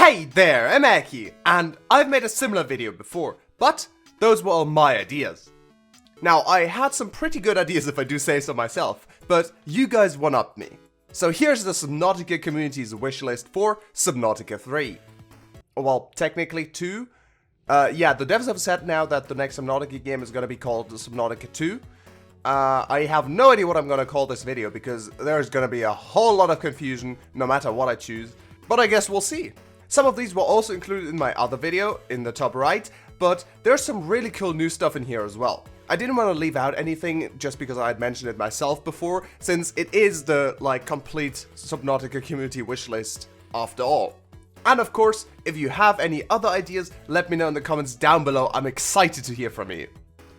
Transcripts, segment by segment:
Hey there, I'm Aci, and I've made a similar video before, but those were all my ideas. Now, I had some pretty good ideas if I do say so myself, but you guys one-upped me. So here's the Subnautica community's wishlist for Subnautica 3. Well, technically 2. Yeah, the devs have said now that the next Subnautica game is gonna be called Subnautica 2. I have no idea what I'm gonna call this video because there's gonna be a whole lot of confusion no matter what I choose, but I guess we'll see. Some of these were also included in my other video in the top right, but there's some really cool new stuff in here as well. I didn't want to leave out anything just because I had mentioned it myself before, since it is the complete Subnautica community wishlist after all. And of course, if you have any other ideas, let me know in the comments down below. I'm excited to hear from you.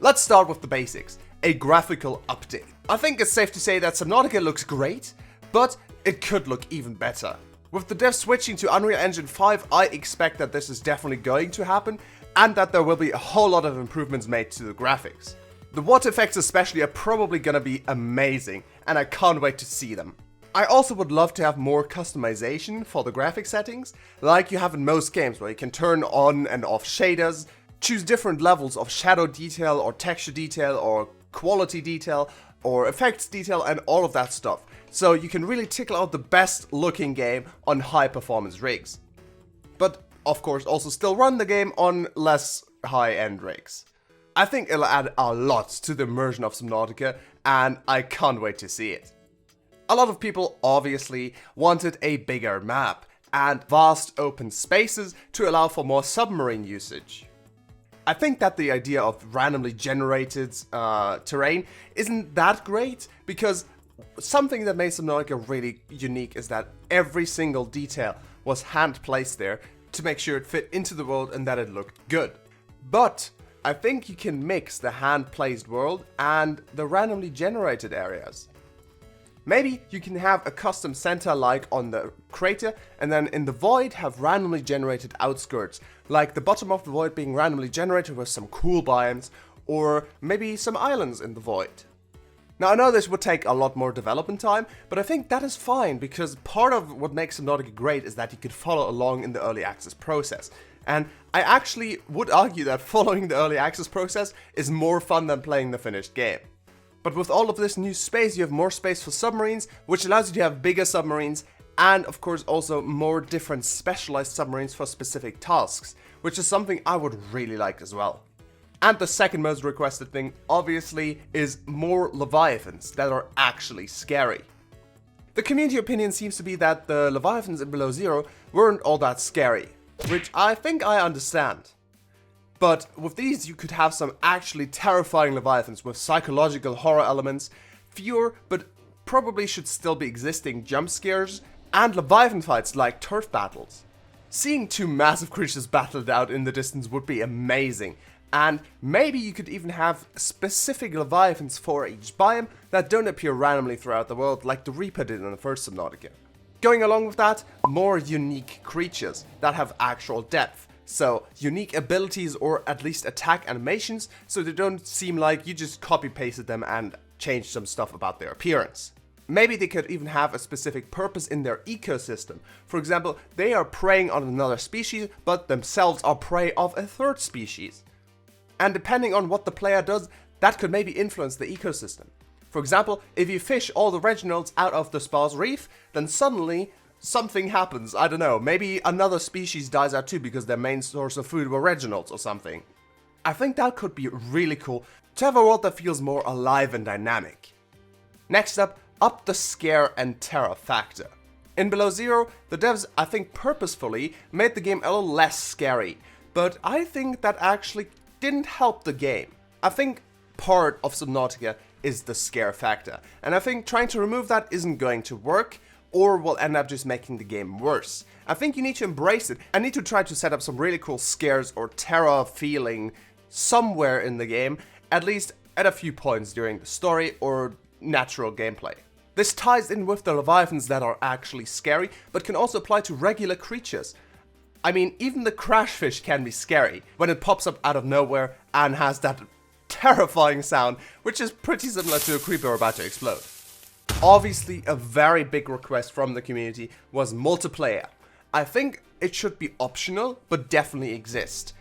Let's start with the basics, a graphical update. I think it's safe to say that Subnautica looks great, but it could look even better. With the devs switching to Unreal Engine 5, I expect that this is definitely going to happen, and that there will be a whole lot of improvements made to the graphics. The water effects especially are probably gonna be amazing, and I can't wait to see them. I also would love to have more customization for the graphic settings, like you have in most games where you can turn on and off shaders, choose different levels of shadow detail or texture detail or quality detail or effects detail and all of that stuff. So you can really tickle out the best looking game on high performance rigs. But of course also still run the game on less high end rigs. I think it'll add a lot to the immersion of Subnautica and I can't wait to see it. A lot of people obviously wanted a bigger map and vast open spaces to allow for more submarine usage. I think that the idea of randomly generated terrain isn't that great because something that made Subnautica really unique is that every single detail was hand placed there to make sure it fit into the world and that it looked good. But I think you can mix the hand placed world and the randomly generated areas. Maybe you can have a custom center like on the crater and then in the void have randomly generated outskirts, like the bottom of the void being randomly generated with some cool biomes, or maybe some islands in the void. Now I know this would take a lot more development time, but I think that is fine because part of what makes Subnautica great is that you could follow along in the early access process. And I actually would argue that following the early access process is more fun than playing the finished game. But with all of this new space, you have more space for submarines, which allows you to have bigger submarines, and of course also more different specialized submarines for specific tasks, which is something I would really like as well. And the second most requested thing, obviously, is more Leviathans that are actually scary. The community opinion seems to be that the Leviathans in Below Zero weren't all that scary, which I think I understand. But with these you could have some actually terrifying Leviathans with psychological horror elements, fewer but probably should still be existing jump scares, and Leviathan fights like turf battles. Seeing two massive creatures battled out in the distance would be amazing, and maybe you could even have specific Leviathans for each biome that don't appear randomly throughout the world like the Reaper did in the first Subnautica. Going along with that, more unique creatures that have actual depth. So, unique abilities or at least attack animations, so they don't seem like you just copy-pasted them and changed some stuff about their appearance. Maybe they could even have a specific purpose in their ecosystem. For example, they are preying on another species, but themselves are prey of a third species. And depending on what the player does, that could maybe influence the ecosystem. For example, if you fish all the Reginalds out of the sparse reef, then suddenly something happens, I don't know, maybe another species dies out too because their main source of food were Reginalds or something. I think that could be really cool to have a world that feels more alive and dynamic. Next up the scare and terror factor. In Below Zero, the devs I think purposefully made the game a little less scary, but I think that actually didn't help the game. I think part of Subnautica is the scare factor, and I think trying to remove that isn't going to work, or will end up just making the game worse. I think you need to embrace it and need to try to set up some really cool scares or terror feeling somewhere in the game, at least at a few points during the story or natural gameplay. This ties in with the Leviathans that are actually scary, but can also apply to regular creatures. I mean, even the crashfish can be scary when it pops up out of nowhere and has that terrifying sound, which is pretty similar to a creeper about to explode. Obviously, a very big request from the community was multiplayer. I think it should be optional, but definitely exist.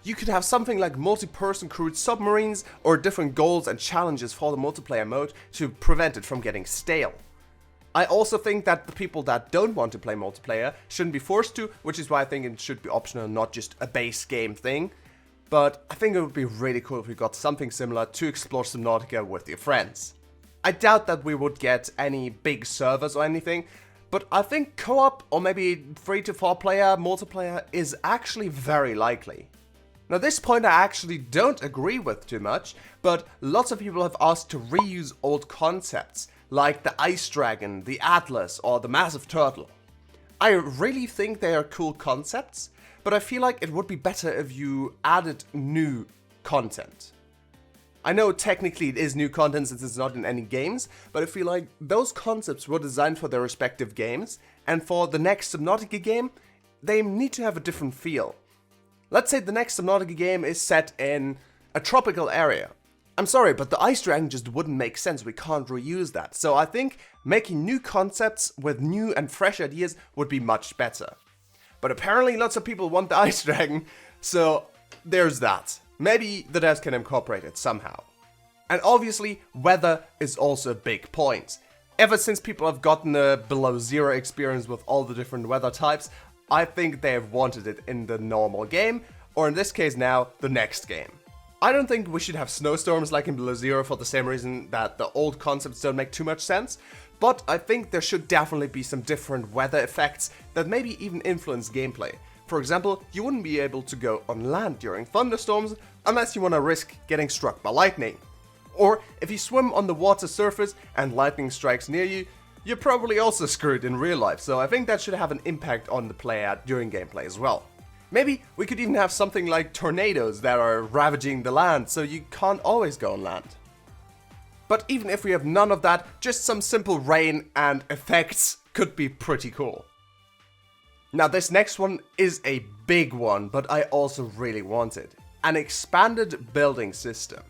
You could have something like multi-person crewed submarines or different goals and challenges for the multiplayer mode to prevent it from getting stale. I also think that the people that don't want to play multiplayer shouldn't be forced to, which is why I think it should be optional, not just a base game thing. But I think it would be really cool if we got something similar to explore Subnautica with your friends. I doubt that we would get any big servers or anything, but I think co-op or maybe 3 to 4 player multiplayer is actually very likely. Now this point I actually don't agree with too much, but lots of people have asked to reuse old concepts, like the ice dragon, the atlas, or the massive turtle. I really think they are cool concepts, but I feel like it would be better if you added new content. I know technically it is new content since it's not in any games, but I feel like those concepts were designed for their respective games, and for the next Subnautica game, they need to have a different feel. Let's say the next Subnautica game is set in a tropical area. I'm sorry, but the ice dragon just wouldn't make sense, we can't reuse that. So I think making new concepts with new and fresh ideas would be much better. But apparently lots of people want the ice dragon, so there's that. Maybe the devs can incorporate it somehow. And obviously, weather is also a big point. Ever since people have gotten a below zero experience with all the different weather types, I think they have wanted it in the normal game, or in this case now, the next game. I don't think we should have snowstorms like in Below Zero for the same reason that the old concepts don't make too much sense, but I think there should definitely be some different weather effects that maybe even influence gameplay. For example, you wouldn't be able to go on land during thunderstorms unless you want to risk getting struck by lightning. Or if you swim on the water surface and lightning strikes near you, you're probably also screwed in real life, so I think that should have an impact on the player during gameplay as well. Maybe we could even have something like tornadoes that are ravaging the land, so you can't always go on land. But even if we have none of that, just some simple rain and effects could be pretty cool. Now this next one is a big one, but I also really want it. An expanded building system.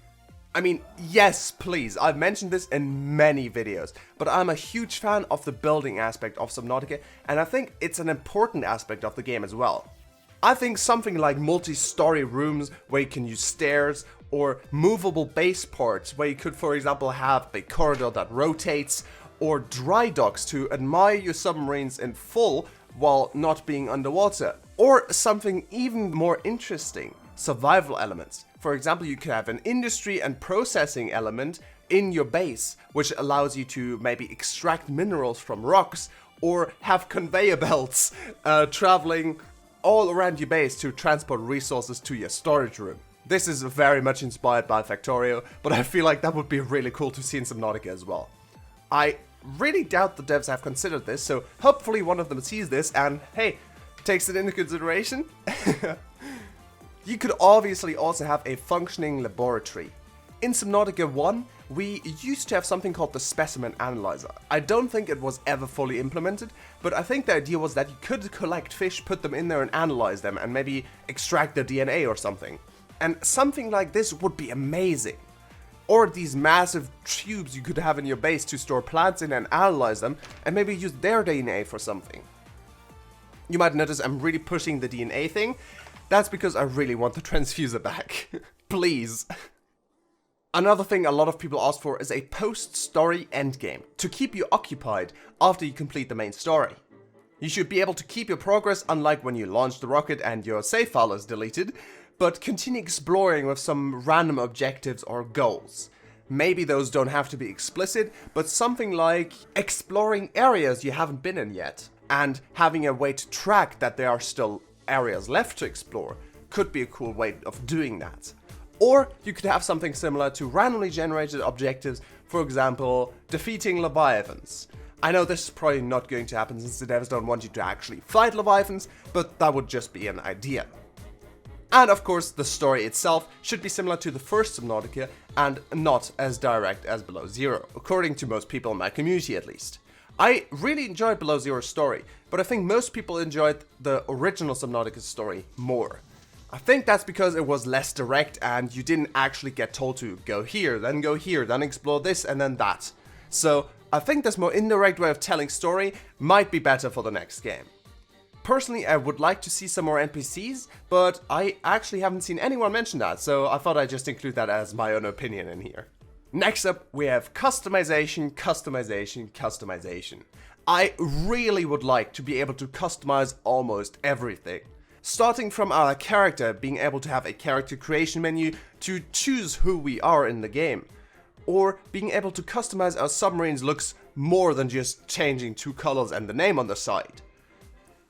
I mean, yes, please, I've mentioned this in many videos, but I'm a huge fan of the building aspect of Subnautica, and I think it's an important aspect of the game as well. I think something like multi-story rooms where you can use stairs, or movable base parts where you could, for example, have a corridor that rotates, or dry docks to admire your submarines in full while not being underwater, or something even more interesting, survival elements. For example, you could have an industry and processing element in your base, which allows you to maybe extract minerals from rocks, or have conveyor belts traveling all around your base to transport resources to your storage room. This is very much inspired by Factorio, but I feel like that would be really cool to see in Subnautica as well. I really doubt the devs have considered this, so hopefully one of them sees this and, hey, takes it into consideration. You could obviously also have a functioning laboratory. In Subnautica 1, we used to have something called the specimen analyzer. I don't think it was ever fully implemented, but I think the idea was that you could collect fish, put them in there and analyze them and maybe extract their DNA or something. And something like this would be amazing. Or these massive tubes you could have in your base to store plants in and analyze them and maybe use their DNA for something. You might notice I'm really pushing the DNA thing. That's because I really want the transfuser back. Please. Another thing a lot of people ask for is a post-story endgame, to keep you occupied after you complete the main story. You should be able to keep your progress, unlike when you launch the rocket and your save file is deleted, but continue exploring with some random objectives or goals. Maybe those don't have to be explicit, but something like exploring areas you haven't been in yet, and having a way to track that there are still areas left to explore could be a cool way of doing that. Or you could have something similar to randomly generated objectives, for example, defeating Leviathans. I know this is probably not going to happen since the devs don't want you to actually fight Leviathans, but that would just be an idea. And of course, the story itself should be similar to the first Subnautica and not as direct as Below Zero, according to most people in my community at least. I really enjoyed Below Zero's story, but I think most people enjoyed the original Subnautica story more. I think that's because it was less direct and you didn't actually get told to go here, then explore this and then that. So I think this more indirect way of telling story might be better for the next game. Personally, I would like to see some more NPCs, but I actually haven't seen anyone mention that, so I thought I'd just include that as my own opinion in here. Next up, we have customization, customization, customization. I really would like to be able to customize almost everything. Starting from our character, being able to have a character creation menu to choose who we are in the game. Or being able to customize our submarine's looks more than just changing 2 colors and the name on the side.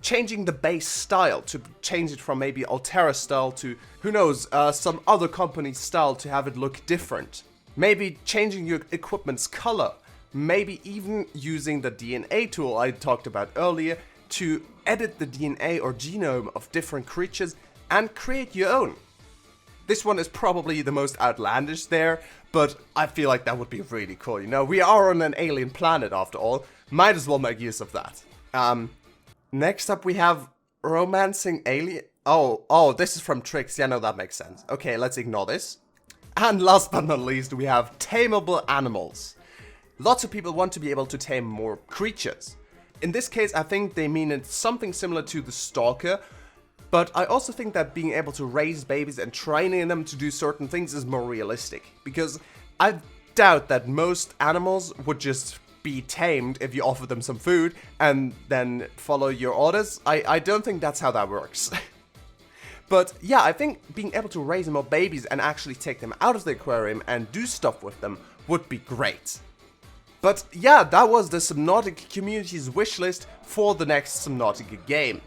Changing the base style to change it from maybe Altera style to, who knows, some other company's style to have it look different. Maybe changing your equipment's color. Maybe even using the DNA tool I talked about earlier to edit the DNA or genome of different creatures and create your own. This one is probably the most outlandish there, but I feel like that would be really cool. You know, we are on an alien planet after all. Might as well make use of that. Next up we have romancing alien. Oh, this is from Tricks. Yeah, no, that makes sense. Okay, let's ignore this. And last but not least, we have tameable animals. Lots of people want to be able to tame more creatures. In this case, I think they mean it's something similar to the Stalker, but I also think that being able to raise babies and training them to do certain things is more realistic, because I doubt that most animals would just be tamed if you offer them some food and then follow your orders. I don't think that's how that works. But yeah, I think being able to raise more babies and actually take them out of the aquarium and do stuff with them would be great. But yeah, that was the Subnautica community's wishlist for the next Subnautica game.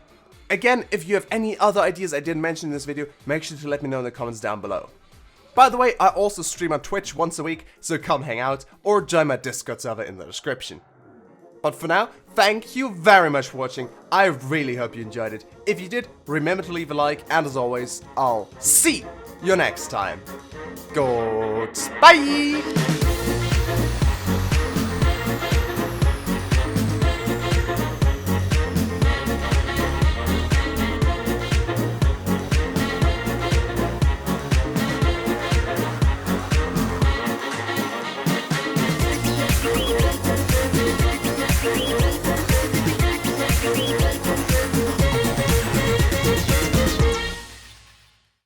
Again, if you have any other ideas I didn't mention in this video, make sure to let me know in the comments down below. By the way, I also stream on Twitch once a week, so come hang out or join my Discord server in the description. But for now, thank you very much for watching. I really hope you enjoyed it. If you did, remember to leave a like, and as always, I'll see you next time. Goodbye!